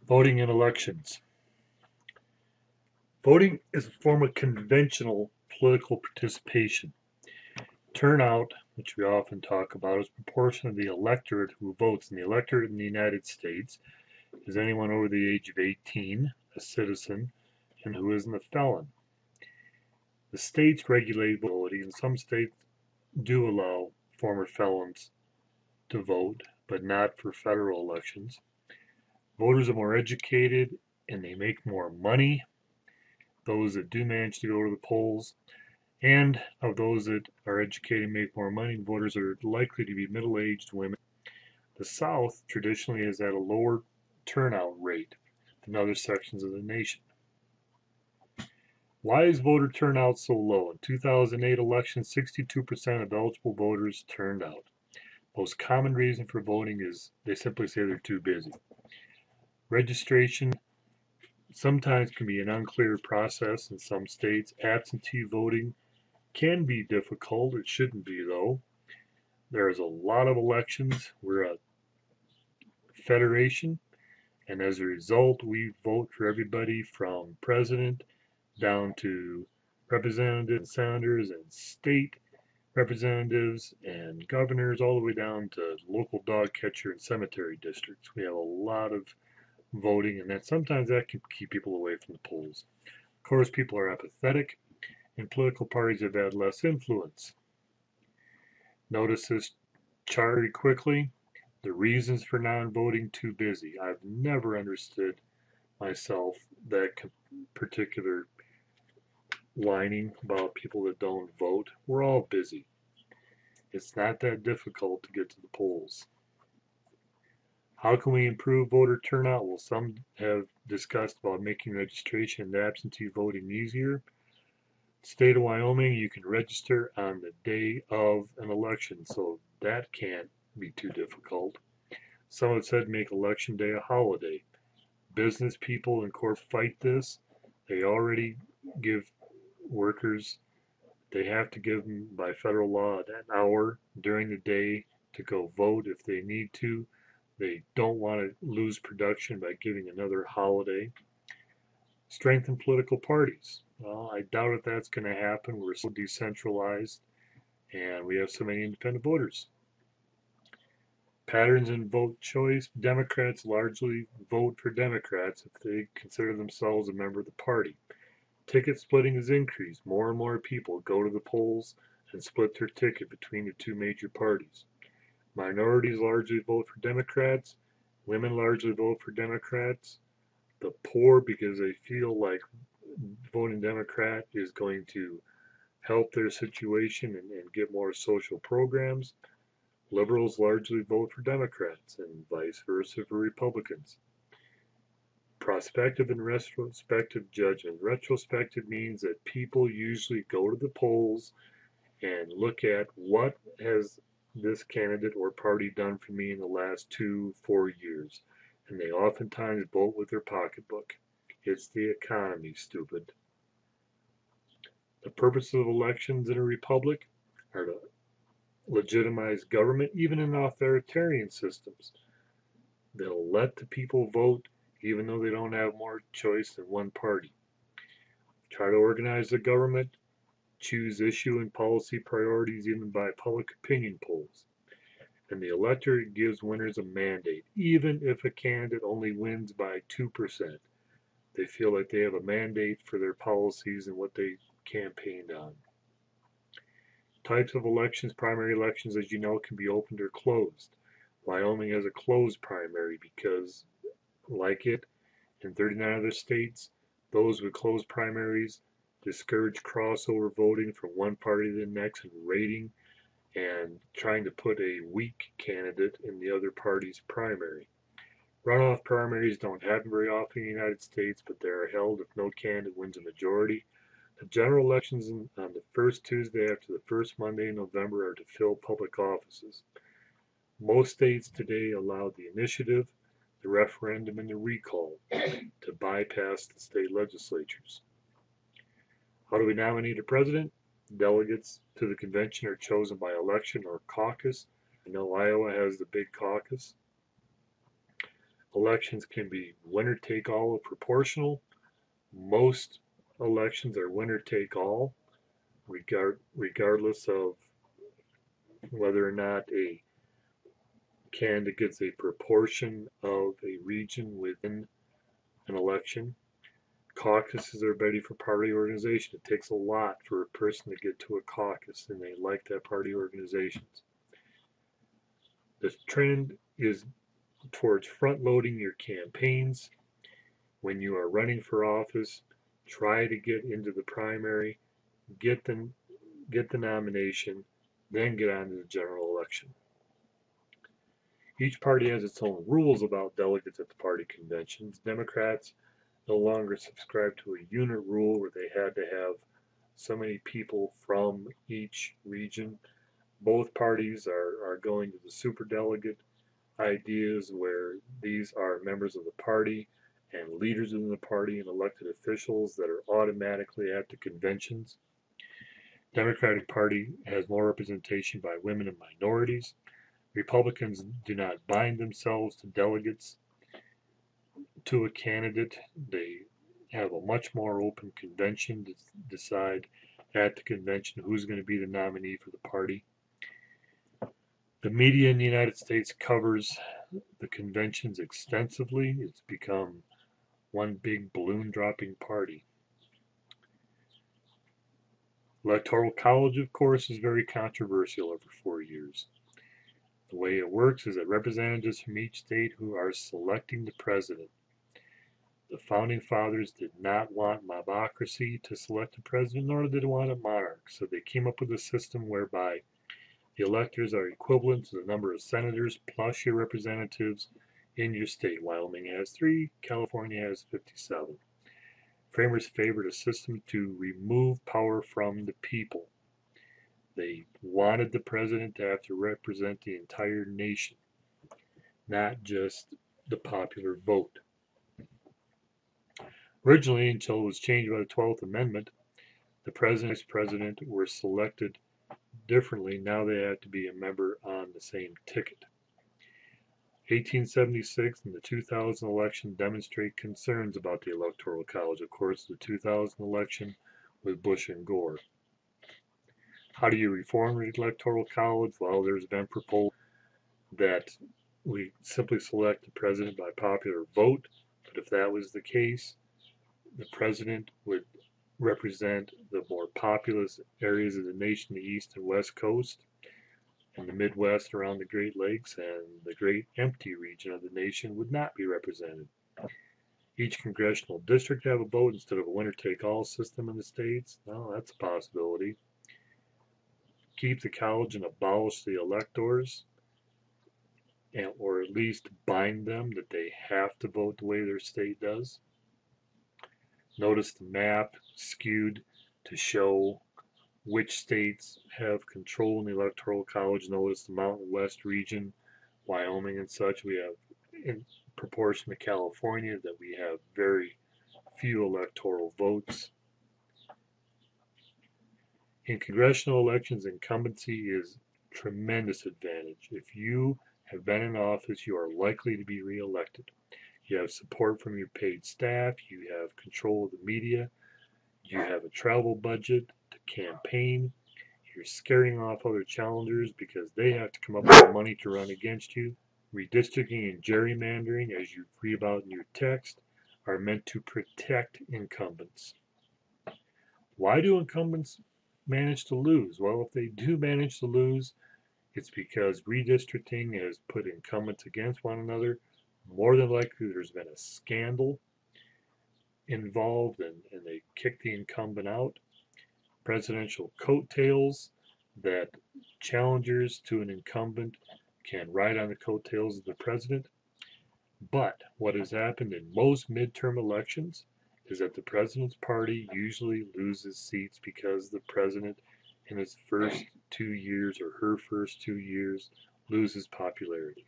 Voting in elections. Voting is a form of conventional political participation. Turnout, which we often talk about, is a proportion of the electorate who votes. And the electorate in the United States is anyone over the age of 18, a citizen, and who isn't a felon. The states regulate voting, and some states do allow former felons to vote, but not for federal elections. Voters are more educated and they make more money. Those that do manage to go to the polls, and of those that are educated and make more money, voters are likely to be middle-aged women. The South traditionally has had a lower turnout rate than other sections of the nation. Why is voter turnout so low? In 2008 election, 62% of eligible voters turned out. Most common reason for voting is they simply say they're too busy. Registration sometimes can be an unclear process in some states. Absentee voting can be difficult. It shouldn't be, though. There's a lot of elections. We're a federation, and as a result, we vote for everybody from president down to representatives and senators and state representatives and governors, all the way down to local dog catcher and cemetery districts. We have a lot of voting, and that sometimes that can keep people away from the polls. Of course, people are apathetic, and political parties have had less influence. Notice this chart very quickly. The reasons for non-voting: too busy. I've never understood myself that particular lining about people that don't vote. We're all busy. It's not that difficult to get to the polls. How can we improve voter turnout? Well, some have discussed about making registration and absentee voting easier. State of Wyoming, you can register on the day of an election, so that can't be too difficult. Some have said make election day a holiday. Business people in court fight this. They already give workers, they have to give them by federal law an hour during the day to go vote if they need to. They don't want to lose production by giving another holiday. Strengthen political parties. Well, I doubt if that's going to happen. We're so decentralized and we have so many independent voters. Patterns in vote choice. Democrats largely vote for Democrats if they consider themselves a member of the party. Ticket splitting has increased. More and more people go to the polls and split their ticket between the two major parties. Minorities largely vote for Democrats. Women largely vote for Democrats. The poor, because they feel like voting Democrat is going to help their situation and get more social programs. Liberals largely vote for Democrats and vice versa for Republicans. Prospective and retrospective judgment. Retrospective means that people usually go to the polls and look at what has this candidate or party done for me in the last 2-4 years. And they oftentimes vote with their pocketbook. It's the economy, stupid. The purpose of elections in a republic are to legitimize government, even in authoritarian systems. They'll let the people vote even though they don't have more choice than one party. Try to organize the government, choose issue and policy priorities even by public opinion polls. And the electorate gives winners a mandate, even if a candidate only wins by 2%. They feel like they have a mandate for their policies and what they campaigned on. Types of elections. Primary elections, as you know, can be opened or closed. Wyoming has a closed primary because, like it in 39 other states, those with closed primaries discourage crossover voting from one party to the next and raiding and trying to put a weak candidate in the other party's primary. Runoff primaries don't happen very often in the United States, but they are held if no candidate wins a majority. The general elections on the first Tuesday after the first Monday in November are to fill public offices. Most states today allow the initiative, the referendum, and the recall to bypass the state legislatures. How do we nominate a president? Delegates to the convention are chosen by election or caucus. I know Iowa has the big caucus. Elections can be winner-take-all or proportional. Most elections are winner-take-all, regardless of whether or not a candidate gets a proportion of a region within an election. Caucuses are ready for party organization. It takes a lot for a person to get to a caucus, and they like that party organizations. The trend is towards front-loading your campaigns. When you are running for office, try to get into the primary, get the nomination, then get on to the general election. Each party has its own rules about delegates at the party conventions. Democrats no longer subscribe to a unit rule where they had to have so many people from each region. Both parties are going to the superdelegate ideas where these are members of the party and leaders in the party and elected officials that are automatically at the conventions. Democratic Party has more representation by women and minorities. Republicans do not bind themselves to delegates to a candidate. They have a much more open convention to decide at the convention who's going to be the nominee for the party. The media in the United States covers the conventions extensively. It's become one big balloon dropping party. Electoral college, of course, is very controversial every 4 years. The way it works is that representatives from each state who are selecting the president. The founding fathers did not want mobocracy to select a president, nor did they want a monarch. So they came up with a system whereby the electors are equivalent to the number of senators plus your representatives in your state. Wyoming has 3, California has 57. Framers favored a system to remove power from the people. They wanted the president to have to represent the entire nation, not just the popular vote. Originally, until it was changed by the 12th Amendment, the president and vice president were selected differently. Now they have to be a member on the same ticket. 1876 and the 2000 election demonstrate concerns about the Electoral College. Of course, the 2000 election with Bush and Gore. How do you reform the Electoral College? Well, there's been proposals that we simply select the president by popular vote, but if that was the case, the president would represent the more populous areas of the nation, the East and West Coast, and the Midwest around the Great Lakes, and the great empty region of the nation would not be represented. Each congressional district have a vote instead of a winner-take-all system in the states. Well, that's a possibility. Keep the college and abolish the electors, or at least bind them that they have to vote the way their state does. Notice the map skewed to show which states have control in the Electoral College. Notice the Mountain West region, Wyoming and such, we have in proportion to California that we have very few electoral votes. In congressional elections, incumbency is a tremendous advantage. If you have been in office, you are likely to be reelected. You have support from your paid staff, you have control of the media, you have a travel budget to campaign, you're scaring off other challengers because they have to come up with money to run against you. Redistricting and gerrymandering, as you read about in your text, are meant to protect incumbents. Why do incumbents manage to lose? Well, if they do manage to lose, it's because redistricting has put incumbents against one another. More than likely, there's been a scandal involved, and they kick the incumbent out. Presidential coattails, that challengers to an incumbent can ride on the coattails of the president. But what has happened in most midterm elections is that the president's party usually loses seats because the president in his first 2 years or her first 2 years loses popularity.